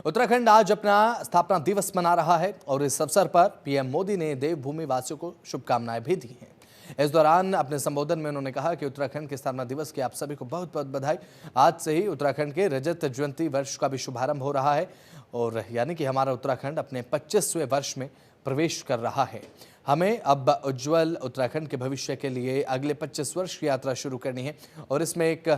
उत्तराखंड आज अपना स्थापना दिवस मना रहा है और इस अवसर पर पीएम मोदी ने देवभूमि वासियों को शुभकामनाएं भी दी हैं। इस दौरान अपने संबोधन में उन्होंने कहा कि उत्तराखंड के स्थापना दिवस की आप सभी को बहुत बहुत बधाई। आज से ही उत्तराखंड के रजत जयंती वर्ष का भी शुभारंभ हो रहा है और यानी कि हमारा उत्तराखंड अपने 25वें वर्ष में प्रवेश कर रहा है। हमें अब उज्जवल उत्तराखंड के भविष्य के लिए अगले 25 वर्ष की यात्रा शुरू करनी है और इसमें एक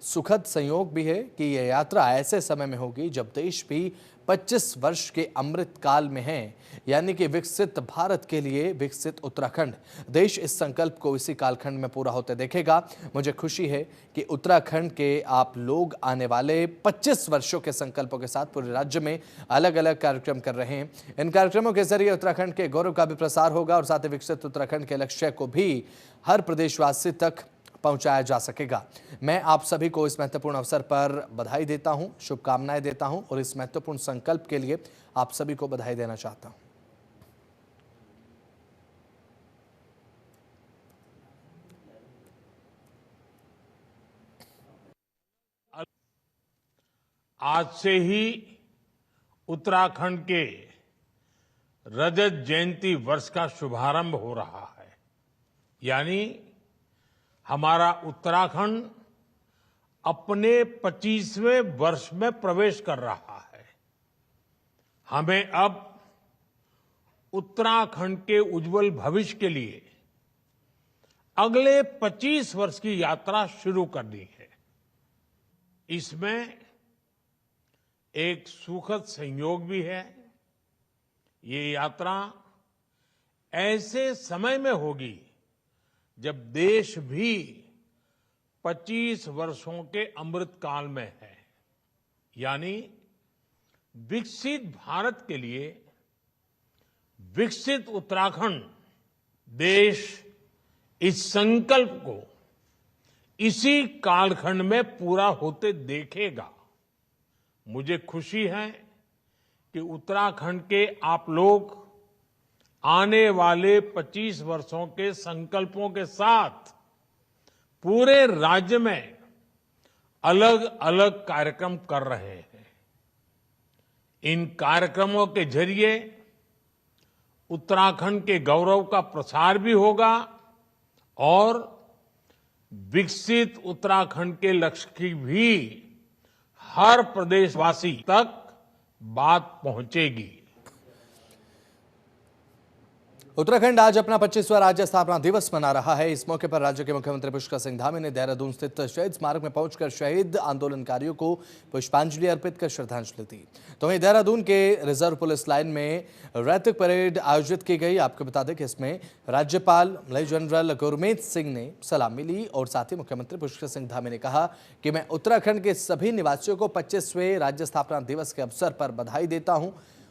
सुखद संयोग भी है कि यह यात्रा ऐसे समय में होगी जब देश भी 25 वर्ष के अमृत काल में है, यानी कि विकसित भारत के लिए विकसित उत्तराखंड। देश इस संकल्प को इसी कालखंड में पूरा होते देखेगा। मुझे खुशी है कि उत्तराखंड के आप लोग आने वाले 25 वर्षों के संकल्पों के साथ पूरे राज्य में अलग अलग कार्यक्रम कर रहे हैं। इन कार्यक्रमों के जरिए उत्तराखंड के गौरव का भी प्रसार होगा और साथ ही विकसित उत्तराखंड के लक्ष्य को भी हर प्रदेशवासी तक पहुंचाया जा सकेगा। मैं आप सभी को इस महत्वपूर्ण अवसर पर बधाई देता हूं, शुभकामनाएं देता हूं और इस महत्वपूर्ण संकल्प के लिए आप सभी को बधाई देना चाहता हूं। आज से ही उत्तराखंड के रजत जयंती वर्ष का शुभारंभ हो रहा है, यानी हमारा उत्तराखंड अपने 25वें वर्ष में प्रवेश कर रहा है। हमें अब उत्तराखंड के उज्जवल भविष्य के लिए अगले 25 वर्ष की यात्रा शुरू करनी है। इसमें एक सुखद संयोग भी है। ये यात्रा ऐसे समय में होगी जब देश भी 25 वर्षों के अमृत काल में है, यानी विकसित भारत के लिए विकसित उत्तराखंड। देश इस संकल्प को इसी कालखंड में पूरा होते देखेगा। मुझे खुशी है कि उत्तराखंड के आप लोग आने वाले 25 वर्षों के संकल्पों के साथ पूरे राज्य में अलग अलग कार्यक्रम कर रहे हैं। इन कार्यक्रमों के जरिए उत्तराखंड के गौरव का प्रसार भी होगा और विकसित उत्तराखंड के लक्ष्य की भी हर प्रदेशवासी तक बात पहुंचेगी। उत्तराखंड आज अपना 25वां राज्य स्थापना दिवस मना रहा है। इस मौके पर राज्य के मुख्यमंत्री पुष्कर सिंह धामी ने देहरादून स्थित शहीद स्मारक में पहुंचकर शहीद आंदोलनकारियों को पुष्पांजलि अर्पित कर श्रद्धांजलि दी। तो वहीं देहरादून के रिजर्व पुलिस लाइन में रैतिक परेड आयोजित की गई। आपको बता दें कि इसमें राज्यपाल मेजर जनरल गुरमीत सिंह ने सलामी ली और साथ ही मुख्यमंत्री पुष्कर सिंह धामी ने कहा कि मैं उत्तराखंड के सभी निवासियों को 25वें राज्य स्थापना दिवस के अवसर पर बधाई देता हूं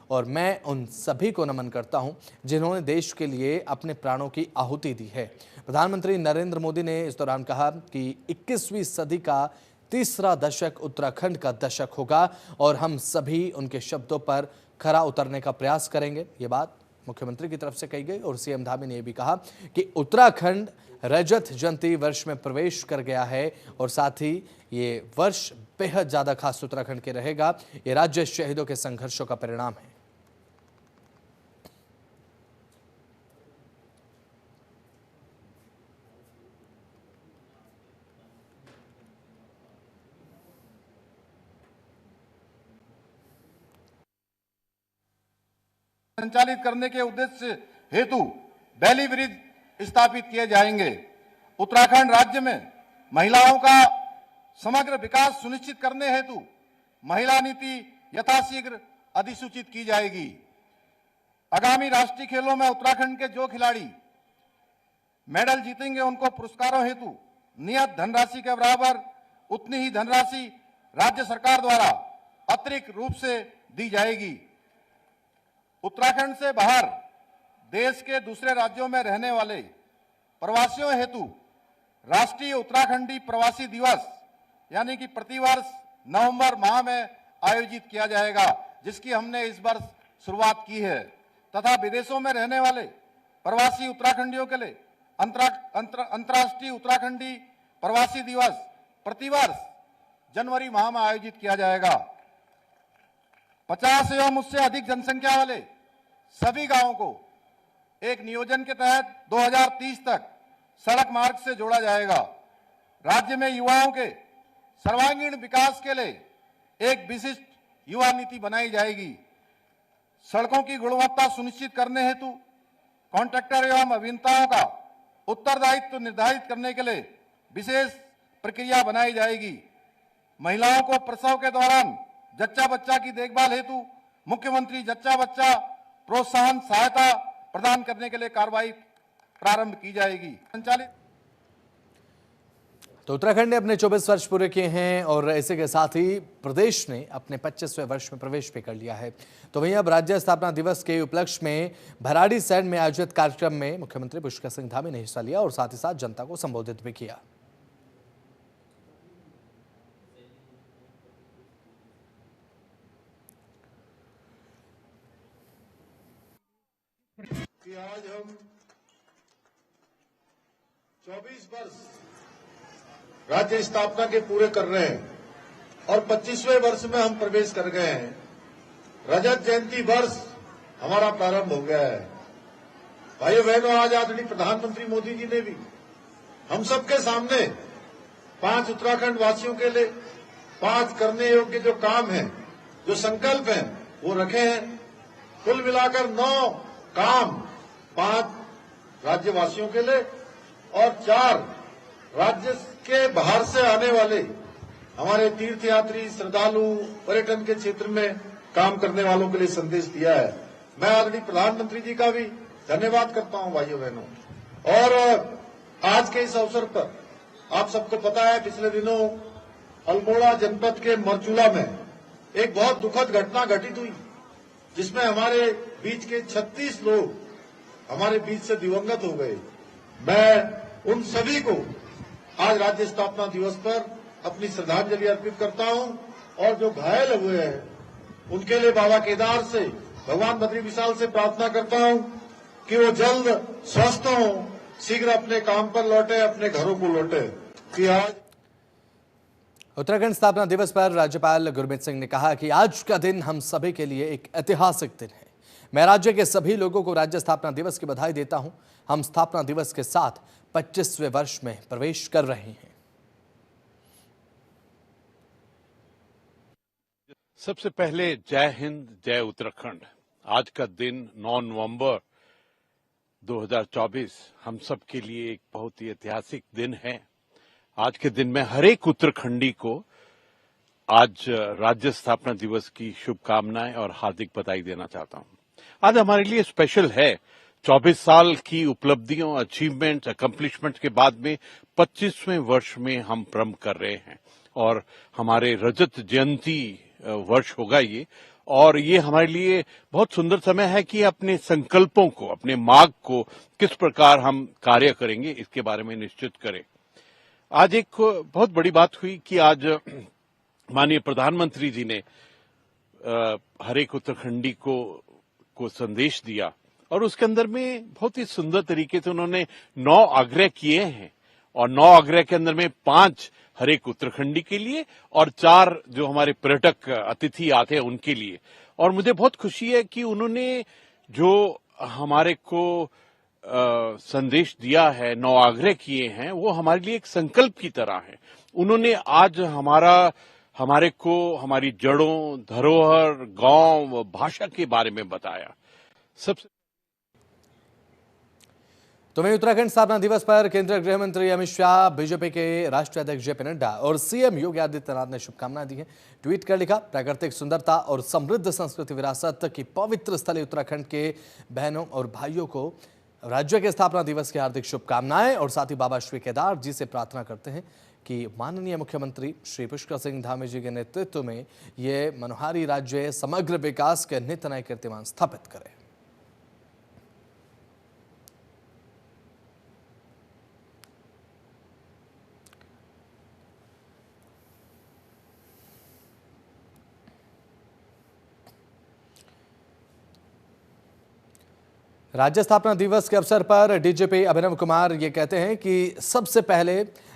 और मैं उन सभी को नमन करता हूं जिन्होंने देश के लिए अपने प्राणों की आहुति दी है। प्रधानमंत्री नरेंद्र मोदी ने इस दौरान कहा कि 21वीं सदी का तीसरा दशक उत्तराखंड का दशक होगा और हम सभी उनके शब्दों पर खरा उतरने का प्रयास करेंगे। ये बात मुख्यमंत्री की तरफ से कही गई और सीएम धामी ने यह भी कहा कि उत्तराखंड रजत जयंती वर्ष में प्रवेश कर गया है और साथ ही ये वर्ष बेहद ज्यादा खास उत्तराखंड के रहेगा। ये राज्य शहीदों के संघर्षों का परिणाम है। संचालित करने के उद्देश्य हेतु बैली ब्रिज स्थापित किए जाएंगे। उत्तराखंड राज्य में महिलाओं का समग्र विकास सुनिश्चित करने हेतु महिला नीति यथाशीघ्र अधिसूचित की जाएगी। आगामी राष्ट्रीय खेलों में उत्तराखंड के जो खिलाड़ी मेडल जीतेंगे उनको पुरस्कारों हेतु नियत धनराशि के बराबर उतनी ही धनराशि राज्य सरकार द्वारा अतिरिक्त रूप से दी जाएगी। उत्तराखंड से बाहर देश के दूसरे राज्यों में रहने वाले प्रवासियों हेतु राष्ट्रीय उत्तराखंडी प्रवासी दिवस यानी कि प्रतिवर्ष नवंबर माह में आयोजित किया जाएगा, जिसकी हमने इस वर्ष शुरुआत की है, तथा विदेशों में रहने वाले प्रवासी उत्तराखंडियों के लिए अंतर्राष्ट्रीय उत्तराखंडी प्रवासी दिवस प्रतिवर्ष जनवरी माह में आयोजित किया जाएगा। 50 एवं उससे अधिक जनसंख्या वाले सभी गांवों को एक नियोजन के तहत 2030 तक सड़क मार्ग से जोड़ा जाएगा। राज्य में युवाओं के सर्वांगीण विकास के लिए एक विशिष्ट युवा नीति बनाई जाएगी। सड़कों की गुणवत्ता सुनिश्चित करने हेतु कॉन्ट्रैक्टर एवं अभियंताओं का उत्तरदायित्व निर्धारित करने के लिए विशेष प्रक्रिया बनाई जाएगी। महिलाओं को प्रसव के दौरान जच्चा बच्चा की देखभाल हेतु मुख्यमंत्री जच्चा बच्चा प्रोत्साहन सहायता प्रदान करने के लिए कार्रवाई प्रारंभ की जाएगी। संचालित तो उत्तराखंड ने अपने 24 वर्ष पूरे किए हैं और इसी के साथ ही प्रदेश ने अपने 25वें वर्ष में प्रवेश भी कर लिया है। तो वहीं अब राज्य स्थापना दिवस के उपलक्ष्य में भराड़ीसैंण में आयोजित कार्यक्रम में मुख्यमंत्री पुष्कर सिंह धामी ने हिस्सा लिया और साथ ही साथ जनता को संबोधित भी किया। कि आज हम 24 वर्ष राज्य स्थापना के पूरे कर रहे हैं और 25वें वर्ष में हम प्रवेश कर गए हैं। रजत जयंती वर्ष हमारा प्रारंभ हो गया है। भाइयों बहनों, आज आदरणीय प्रधानमंत्री मोदी जी ने भी हम सबके सामने 5 उत्तराखंड वासियों के लिए 5 करने योग्य जो काम हैं, जो संकल्प हैं, वो रखे हैं। कुल मिलाकर 9 काम 5 राज्यवासियों के लिए और 4 राज्य के बाहर से आने वाले हमारे तीर्थयात्री, श्रद्धालु, पर्यटन के क्षेत्र में काम करने वालों के लिए संदेश दिया है। मैं आदरणीय प्रधानमंत्री जी का भी धन्यवाद करता हूं भाइयों बहनों। और आज के इस अवसर पर आप सबको पता है, पिछले दिनों अल्मोड़ा जनपद के मरचूला में एक बहुत दुखद घटना घटित हुई, जिसमें हमारे बीच के 36 लोग हमारे बीच से दिवंगत हो गए। मैं उन सभी को आज राज्य स्थापना दिवस पर अपनी श्रद्धांजलि अर्पित करता हूं और जो घायल हुए हैं उनके लिए बाबा केदार से, भगवान बद्री विशाल से प्रार्थना करता हूं कि वो जल्द स्वस्थ हों, शीघ्र अपने काम पर लौटे, अपने घरों को लौटे। कि आज उत्तराखंड स्थापना दिवस पर राज्यपाल गुरमीत सिंह ने कहा कि आज का दिन हम सभी के लिए एक ऐतिहासिक दिन है। मैं राज्य के सभी लोगों को राज्य स्थापना दिवस की बधाई देता हूं। हम स्थापना दिवस के साथ 25वें वर्ष में प्रवेश कर रहे हैं। सबसे पहले जय हिंद, जय उत्तराखंड। आज का दिन 9 नवंबर 2024 हम सब के लिए एक बहुत ही ऐतिहासिक दिन है। आज के दिन में हर एक उत्तराखंडी को आज राज्य स्थापना दिवस की शुभकामनाएं और हार्दिक बधाई देना चाहता हूं। आज हमारे लिए स्पेशल है। 24 साल की उपलब्धियों, अचीवमेंट, अकम्प्लिशमेंट के बाद में 25वें वर्ष में हम प्रारंभ कर रहे हैं और हमारे रजत जयंती वर्ष होगा ये। और ये हमारे लिए बहुत सुंदर समय है कि अपने संकल्पों को, अपने मार्ग को किस प्रकार हम कार्य करेंगे, इसके बारे में निश्चित करें। आज एक बहुत बड़ी बात हुई कि आज माननीय प्रधानमंत्री जी ने हर एक उत्तराखंडी को संदेश दिया और उसके अंदर में बहुत ही सुंदर तरीके से उन्होंने 9 आग्रह किए हैं और 9 आग्रह के अंदर में 5 हर एक उत्तराखंडी के लिए और 4 जो हमारे पर्यटक अतिथि आते हैं उनके लिए। और मुझे बहुत खुशी है कि उन्होंने जो हमारे को संदेश दिया है, 9 आग्रह किए हैं, वो हमारे लिए एक संकल्प की तरह है। उन्होंने आज हमारे को हमारी जड़ों, धरोहर, गांव, भाषा के बारे में बताया। सबसे तो वहीं उत्तराखंड स्थापना दिवस पर केंद्रीय गृह मंत्री अमित शाह, बीजेपी के राष्ट्रीय अध्यक्ष जेपी नड्डा और सीएम योगी आदित्यनाथ ने शुभकामनाएं दी हैं। ट्वीट कर लिखा, प्राकृतिक सुंदरता और समृद्ध संस्कृति विरासत की पवित्र स्थली उत्तराखंड के बहनों और भाइयों को राज्य के स्थापना दिवस की हार्दिक शुभकामनाएं और साथ ही बाबा श्री केदार जी से प्रार्थना करते हैं कि माननीय मुख्यमंत्री श्री पुष्कर सिंह धामी जी के नेतृत्व में ये मनोहारी राज्य समग्र विकास के नित नए कीर्तिमान स्थापित करे। राज्य स्थापना दिवस के अवसर पर डीजीपी अभिनव कुमार ये कहते हैं कि सबसे पहले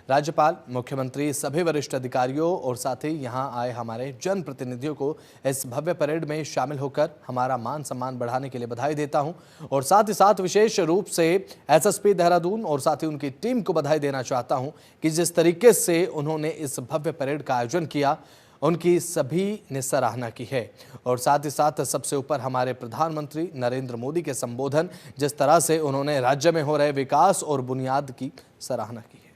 राज्यपाल, मुख्यमंत्री, सभी वरिष्ठ अधिकारियों और साथ ही यहां आए हमारे जनप्रतिनिधियों को इस भव्य परेड में शामिल होकर हमारा मान सम्मान बढ़ाने के लिए बधाई देता हूं और साथ ही साथ विशेष रूप से एसएसपी देहरादून और साथ ही उनकी टीम को बधाई देना चाहता हूं कि जिस तरीके से उन्होंने इस भव्य परेड का आयोजन किया, उनकी सभी ने सराहना की है। और साथ ही साथ सबसे ऊपर हमारे प्रधानमंत्री नरेंद्र मोदी के संबोधन, जिस तरह से उन्होंने राज्य में हो रहे विकास और बुनियाद की सराहना की है।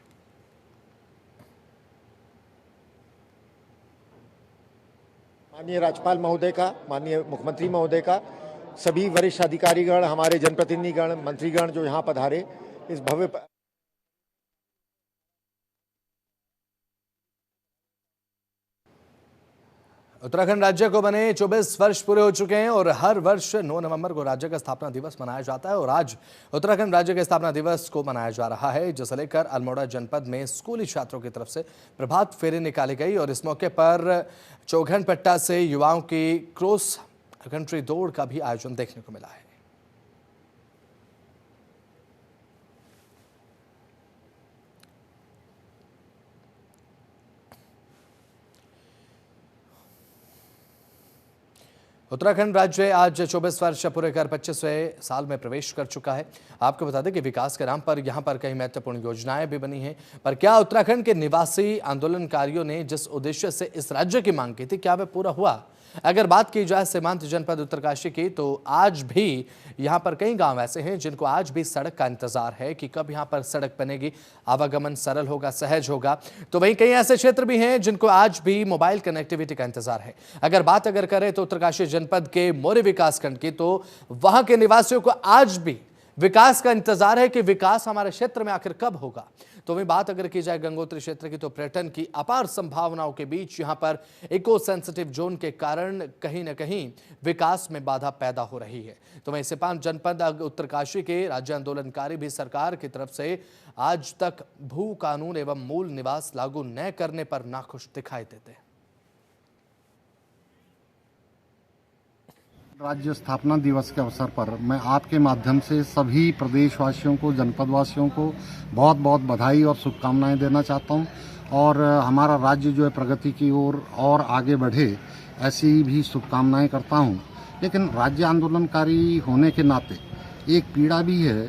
माननीय राज्यपाल महोदय का, माननीय मुख्यमंत्री महोदय का, सभी वरिष्ठ अधिकारीगण, हमारे जनप्रतिनिधिगण, मंत्रीगण जो यहाँ पधारे इस भव्य उत्तराखंड राज्य को बने 24 वर्ष पूरे हो चुके हैं और हर वर्ष 9 नवंबर को राज्य का स्थापना दिवस मनाया जाता है और आज उत्तराखंड राज्य के स्थापना दिवस को मनाया जा रहा है, जिसे लेकर अल्मोड़ा जनपद में स्कूली छात्रों की तरफ से प्रभात फेरी निकाली गई और इस मौके पर चौघनपट्टा से युवाओं की क्रॉस कंट्री दौड़ का भी आयोजन देखने को मिला है। उत्तराखंड राज्य आज 24 वर्ष पूरे कर 25वें साल में प्रवेश कर चुका है। आपको बता दें कि विकास के नाम पर यहां पर कई महत्वपूर्ण योजनाएं भी बनी हैं, पर क्या उत्तराखंड के निवासी आंदोलनकारियों ने जिस उद्देश्य से इस राज्य की मांग की थी, क्या वह पूरा हुआ? अगर बात की जाए सीमांत जनपद उत्तरकाशी की, तो आज भी यहां पर कई गांव ऐसे हैं जिनको आज भी सड़क का इंतजार है कि कब यहां पर सड़क बनेगी, आवागमन सरल होगा, सहज होगा। तो वहीं कई ऐसे क्षेत्र भी हैं जिनको आज भी मोबाइल कनेक्टिविटी का इंतजार है। अगर बात करें तो उत्तरकाशी जनपद के मोरी विकासखंड की, तो वहां के निवासियों को आज भी विकास का इंतजार है कि विकास हमारे क्षेत्र में आखिर कब होगा। तो वहीं बात अगर की जाए गंगोत्री क्षेत्र की, तो पर्यटन की अपार संभावनाओं के बीच यहां पर इको सेंसिटिव जोन के कारण कहीं न कहीं विकास में बाधा पैदा हो रही है। तो वहीं सीमांत जनपद उत्तरकाशी के राज्य आंदोलनकारी भी सरकार की तरफ से आज तक भू कानून एवं मूल निवास लागू न करने पर नाखुश दिखाई देते हैं। राज्य स्थापना दिवस के अवसर पर मैं आपके माध्यम से सभी प्रदेशवासियों को, जनपदवासियों को बहुत बहुत बधाई और शुभकामनाएं देना चाहता हूं और हमारा राज्य जो है प्रगति की ओर और आगे बढ़े, ऐसी भी शुभकामनाएं करता हूं। लेकिन राज्य आंदोलनकारी होने के नाते एक पीड़ा भी है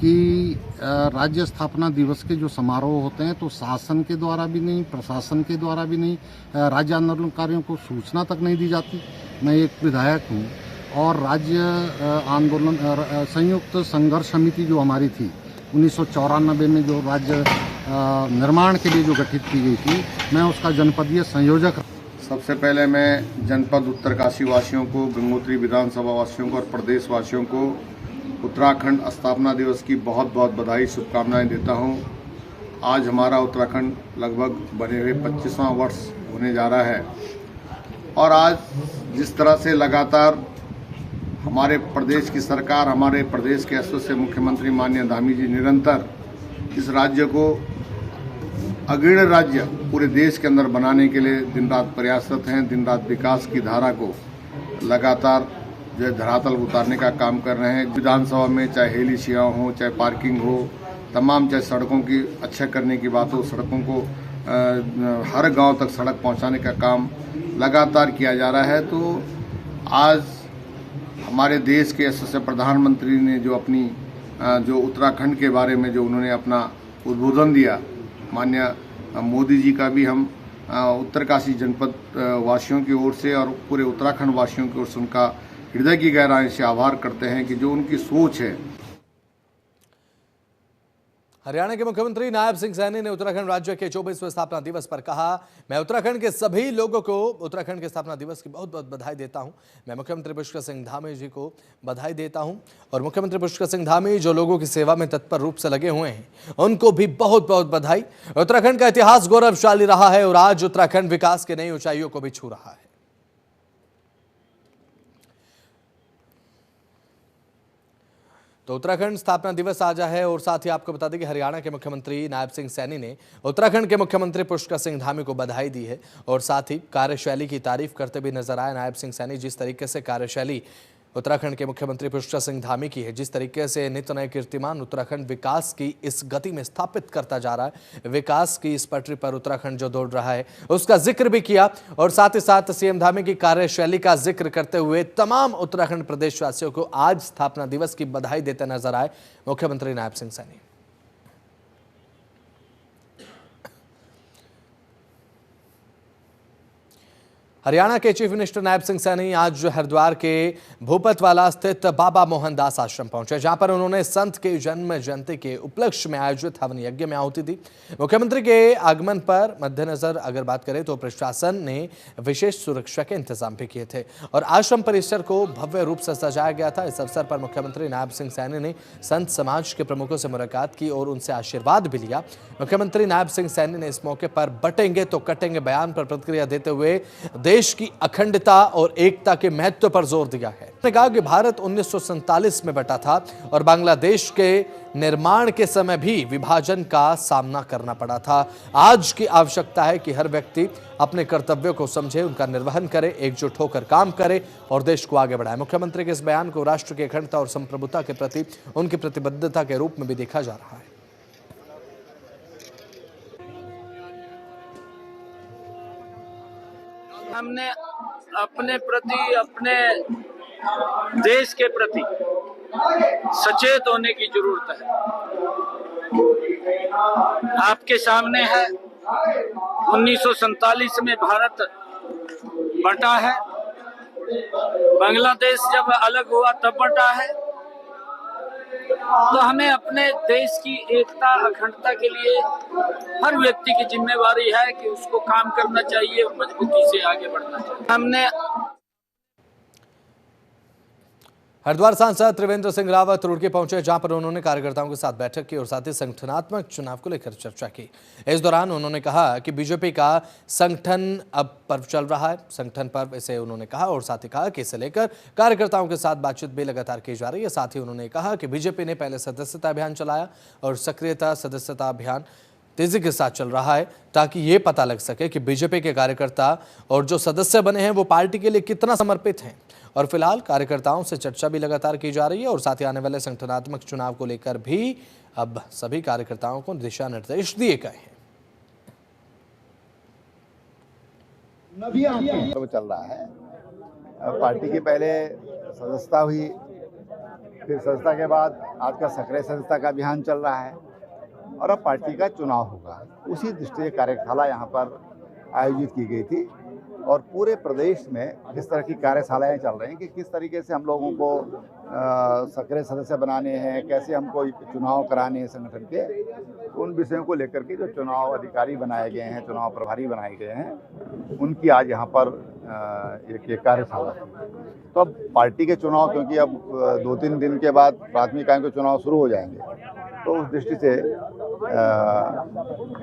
कि राज्य स्थापना दिवस के जो समारोह होते हैं तो शासन के द्वारा भी नहीं, प्रशासन के द्वारा भी नहीं, राज्य आंदोलनकारियों को सूचना तक नहीं दी जाती। मैं एक विधायक हूं और राज्य आंदोलन संयुक्त संघर्ष समिति जो हमारी थी 1994 में जो राज्य निर्माण के लिए जो गठित की गई थी, मैं उसका जनपदीय संयोजक। सबसे पहले मैं जनपद उत्तरकाशी वासियों को, गंगोत्री विधानसभा वासियों को और प्रदेश वासियों को उत्तराखंड स्थापना दिवस की बहुत बहुत बधाई, शुभकामनाएं देता हूं। आज हमारा उत्तराखंड लगभग बने हुए 25वां वर्ष होने जा रहा है और आज जिस तरह से लगातार हमारे प्रदेश की सरकार, हमारे प्रदेश के यशस्वी मुख्यमंत्री माननीय धामी जी निरंतर इस राज्य को अग्रणी राज्य पूरे देश के अंदर बनाने के लिए दिन रात प्रयासरत हैं। दिन रात विकास की धारा को लगातार जो है धरातल उतारने का काम कर रहे हैं। विधानसभा में चाहे हेली सेवा हो, चाहे पार्किंग हो, तमाम चाहे सड़कों की अच्छा करने की बात हो, सड़कों को हर गांव तक सड़क पहुंचाने का काम लगातार किया जा रहा है। तो आज हमारे देश के यशस्वी प्रधानमंत्री ने जो अपनी जो उत्तराखंड के बारे में जो उन्होंने अपना उद्बोधन दिया, माननीय मोदी जी का भी हम उत्तरकाशी जनपद वासियों की ओर से और पूरे उत्तराखंड वासियों की ओर से उनका हृदय की गहराई से आभार करते हैं कि जो उनकी सोच है। हरियाणा के मुख्यमंत्री नायब सिंह सैनी ने उत्तराखंड राज्य के 24वें स्थापना दिवस पर कहा, मैं उत्तराखंड के सभी लोगों को उत्तराखंड के स्थापना दिवस की बहुत बहुत बधाई देता हूं। मैं मुख्यमंत्री पुष्कर सिंह धामी जी को बधाई देता हूं और मुख्यमंत्री पुष्कर सिंह धामी जो लोगों की सेवा में तत्पर रूप से लगे हुए हैं, उनको भी बहुत बहुत बधाई। उत्तराखंड का इतिहास गौरवशाली रहा है और आज उत्तराखंड विकास की नई ऊंचाइयों को भी छू रहा है। तो उत्तराखंड स्थापना दिवस आज है और साथ ही आपको बता दें कि हरियाणा के मुख्यमंत्री नायब सिंह सैनी ने उत्तराखंड के मुख्यमंत्री पुष्कर सिंह धामी को बधाई दी है और साथ ही कार्यशैली की तारीफ करते भी नजर आए नायब सिंह सैनी। जिस तरीके से कार्यशैली उत्तराखंड के मुख्यमंत्री पुष्कर सिंह धामी की है। जिस तरीके से नित्य नए कीर्तिमान उत्तराखंड विकास की इस गति में स्थापित करता जा रहा है, विकास की इस पटरी पर उत्तराखंड जो दौड़ रहा है, उसका जिक्र भी किया और साथ ही साथ सीएम धामी की कार्यशैली का जिक्र करते हुए तमाम उत्तराखंड प्रदेशवासियों को आज स्थापना दिवस की बधाई देते नजर आए मुख्यमंत्री नायब सिंह सैनी। हरियाणा के चीफ मिनिस्टर नायब सिंह सैनी आज हरिद्वार के भूपतवाला स्थित बाबा मोहनदास आश्रम पहुंचे, जहां पर उन्होंने संत के जन्म जयंती के उपलक्ष्य में आयोजित हवन यज्ञ में आहुति दी। मुख्यमंत्री के आगमन पर मद्देनजर अगर बात करें तो प्रशासन ने विशेष सुरक्षा के इंतजाम भी किए थे और आश्रम परिसर को भव्य रूप से सजाया गया था। इस अवसर पर मुख्यमंत्री नायब सिंह सैनी ने संत समाज के प्रमुखों से मुलाकात की और उनसे आशीर्वाद भी लिया। मुख्यमंत्री नायब सिंह सैनी ने इस मौके पर बटेंगे तो कटेंगे बयान पर प्रतिक्रिया देते हुए देश की अखंडता और एकता के महत्व पर जोर दिया है। उन्होंने कहा कि भारत 1947 में बटा था और बांग्लादेश के निर्माण के समय भी विभाजन का सामना करना पड़ा था। आज की आवश्यकता है कि हर व्यक्ति अपने कर्तव्यों को समझे, उनका निर्वहन करे, एकजुट होकर काम करे और देश को आगे बढ़ाए। मुख्यमंत्री के इस बयान को राष्ट्र की अखंडता और संप्रभुता के प्रति उनकी प्रतिबद्धता के रूप में भी देखा जा रहा है। हमने अपने प्रति, अपने देश के प्रति सचेत होने की जरूरत है। आपके सामने है 1947 में भारत बटा है, बांग्लादेश जब अलग हुआ तब बटा है। तो हमें अपने देश की एकता अखंडता के लिए हर व्यक्ति की जिम्मेवारी है कि उसको काम करना चाहिए और मजबूती से आगे बढ़ना चाहिए। हमने हरिद्वार सांसद त्रिवेंद्र सिंह रावत रुड़की पहुंचे, जहां पर उन्होंने कार्यकर्ताओं के साथ बैठक की और साथ ही संगठनात्मक चुनाव को लेकर चर्चा की। इस दौरान उन्होंने कहा कि बीजेपी का संगठन अब पर्व चल रहा है, संगठन पर्व इसे उन्होंने कहा और साथ ही कहा कि इसे लेकर कार्यकर्ताओं के साथ बातचीत भी लगातार की जा रही है। साथ ही उन्होंने कहा कि बीजेपी ने पहले सदस्यता अभियान चलाया और सक्रियता सदस्यता अभियान तेजी के साथ चल रहा है ताकि ये पता लग सके कि बीजेपी के कार्यकर्ता और जो सदस्य बने हैं वो पार्टी के लिए कितना समर्पित हैं। और फिलहाल कार्यकर्ताओं से चर्चा भी लगातार की जा रही है और साथ ही आने वाले संगठनात्मक चुनाव को लेकर भी अब सभी कार्यकर्ताओं को दिशा निर्देश दिए गए हैं। चल रहा है, पार्टी की पहले सदस्यता हुई, फिर सदस्यता के बाद आज का सक्रिय सदस्यता का अभियान चल रहा है और अब पार्टी का चुनाव होगा। उसी दृष्टि से कार्यशाला यहाँ पर आयोजित की गई थी और पूरे प्रदेश में इस तरह की कार्यशालाएं चल रही हैं कि किस तरीके से हम लोगों को सक्रिय सदस्य बनाने हैं, कैसे हमको चुनाव कराने हैं संगठन के, उन विषयों को लेकर के जो चुनाव अधिकारी बनाए गए हैं, चुनाव प्रभारी बनाए गए हैं, उनकी आज यहाँ पर एक कार्यशाला थी। तो अब पार्टी के चुनाव, क्योंकि अब 2-3 दिन के बाद प्राथमिक इकाइयों के चुनाव शुरू हो जाएंगे, तो उस दृष्टि से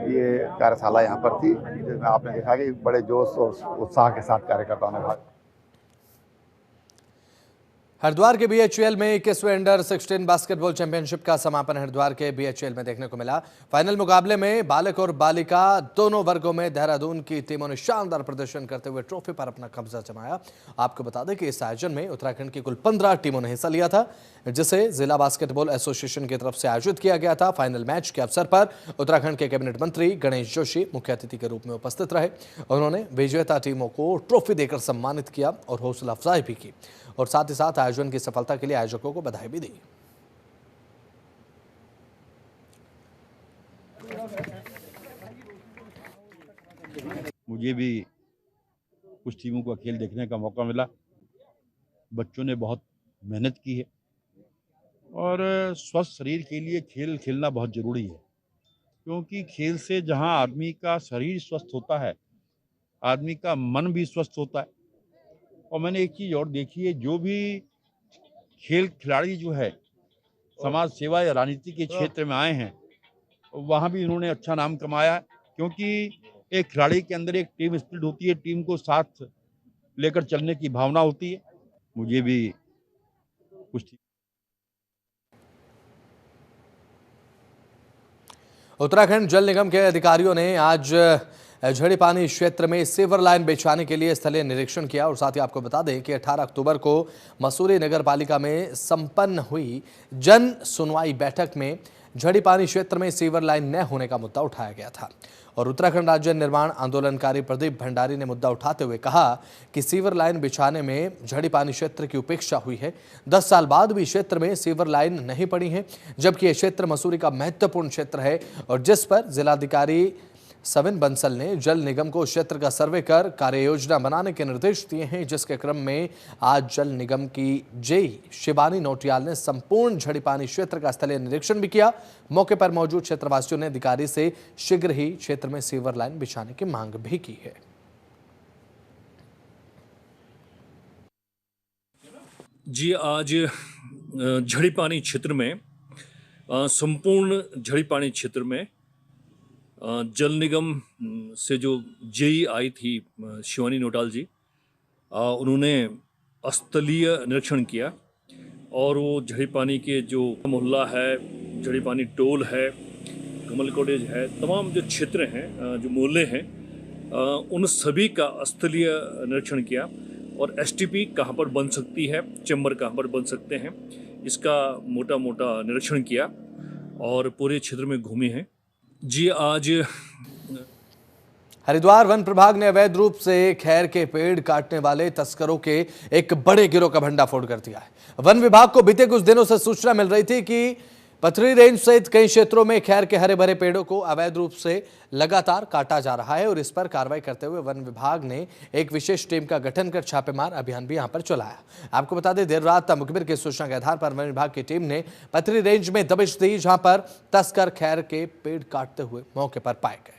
ये कार्यशाला यहाँ पर थी, जिसमें आपने देखा कि बड़े जोश और उत्साह के साथ कार्यकर्ताओं ने भाग। हरिद्वार के बीएचईएल में 21वें अंडर 16 बास्केटबॉल चैंपियनशिप का समापन हरिद्वार के बीएचईएल में देखने को मिला। फाइनल मुकाबले में बालक और बालिका दोनों वर्गों में देहरादून की टीमों ने शानदार प्रदर्शन करते हुए ट्रॉफी पर अपना कब्जा जमाया। आपको बता दें कि इस आयोजन में उत्तराखंड की कुल 15 टीमों ने हिस्सा लिया था, जिसे जिला बास्केटबॉल एसोसिएशन की तरफ से आयोजित किया गया था। फाइनल मैच के अवसर पर उत्तराखंड के कैबिनेट मंत्री गणेश जोशी मुख्य अतिथि के रूप में उपस्थित रहे। उन्होंने विजेता टीमों को ट्रॉफी देकर सम्मानित किया और हौसला अफजाई भी की और साथ ही साथ आयोजन की सफलता के लिए आयोजकों को बधाई भी दी। मुझे भी कुछ टीमों को खेल देखने का मौका मिला। बच्चों ने बहुत मेहनत की है और स्वस्थ शरीर के लिए खेल खेलना बहुत ज़रूरी है, क्योंकि खेल से जहां आदमी का शरीर स्वस्थ होता है, आदमी का मन भी स्वस्थ होता है। और मैंने एक चीज़ और देखी है, जो भी खेल खिलाड़ी जो है समाज सेवा या राजनीति के क्षेत्र में आए हैं, वहाँ भी इन्होंने अच्छा नाम कमाया है, क्योंकि एक खिलाड़ी के अंदर एक टीम स्पिरिट होती है, टीम को साथ लेकर चलने की भावना होती है। मुझे भी कुछ उत्तराखंड जल निगम के अधिकारियों ने आज झड़ीपानी क्षेत्र में सीवर लाइन बिछाने के लिए स्थलीय निरीक्षण किया। और साथ ही आपको बता दें कि 18 अक्टूबर को मसूरी नगर पालिका में संपन्न हुई जन सुनवाई बैठक में झड़ीपानी क्षेत्र में सीवर लाइन न होने का मुद्दा उठाया गया था। और उत्तराखंड राज्य निर्माण आंदोलनकारी प्रदीप भंडारी ने मुद्दा उठाते हुए कहा कि सीवर लाइन बिछाने में झड़ीपानी क्षेत्र की उपेक्षा हुई है। 10 साल बाद भी क्षेत्र में सीवर लाइन नहीं पड़ी है, जबकि यह क्षेत्र मसूरी का महत्वपूर्ण क्षेत्र है और जिस पर जिलाधिकारी सविन बंसल ने जल निगम को क्षेत्र का सर्वे कर कार्य योजना बनाने के निर्देश दिए हैं, जिसके क्रम में आज जल निगम की जेई शिवानी नोटियाल ने संपूर्ण झड़ीपानी क्षेत्र का स्थलीय निरीक्षण भी किया। मौके पर मौजूद क्षेत्रवासियों ने अधिकारी से शीघ्र ही क्षेत्र में सीवर लाइन बिछाने की मांग भी की है। जी, आज झड़ीपानी क्षेत्र में संपूर्ण झड़ीपानी क्षेत्र में जल निगम से जो जेई आई थी शिवानी नोटाल जी, उन्होंने स्थलीय निरीक्षण किया और वो झड़ीपानी के जो मोहल्ला है, झड़ीपानी टोल है, कमल कॉटेज है, तमाम जो क्षेत्र हैं, जो मोहल्ले हैं, उन सभी का स्थलीय निरीक्षण किया और एसटीपी कहाँ पर बन सकती है, चैम्बर कहाँ पर बन सकते हैं, इसका मोटा मोटा निरीक्षण किया और पूरे क्षेत्र में घूमे हैं। जी, आज हरिद्वार वन प्रभाग ने अवैध रूप से खैर के पेड़ काटने वाले तस्करों के एक बड़े गिरोह का भंडाफोड़ कर दिया है। वन विभाग को बीते कुछ दिनों से सूचना मिल रही थी कि पथरी रेंज सहित कई क्षेत्रों में खैर के हरे भरे पेड़ों को अवैध रूप से लगातार काटा जा रहा है और इस पर कार्रवाई करते हुए वन विभाग ने एक विशेष टीम का गठन कर छापेमार अभियान भी यहां पर चलाया। आपको बता दें, देर रात मुखबिर की सूचना के आधार पर वन विभाग की टीम ने पथरी रेंज में दबिश दी, जहां पर तस्कर खैर के पेड़ काटते हुए मौके पर पाए गए।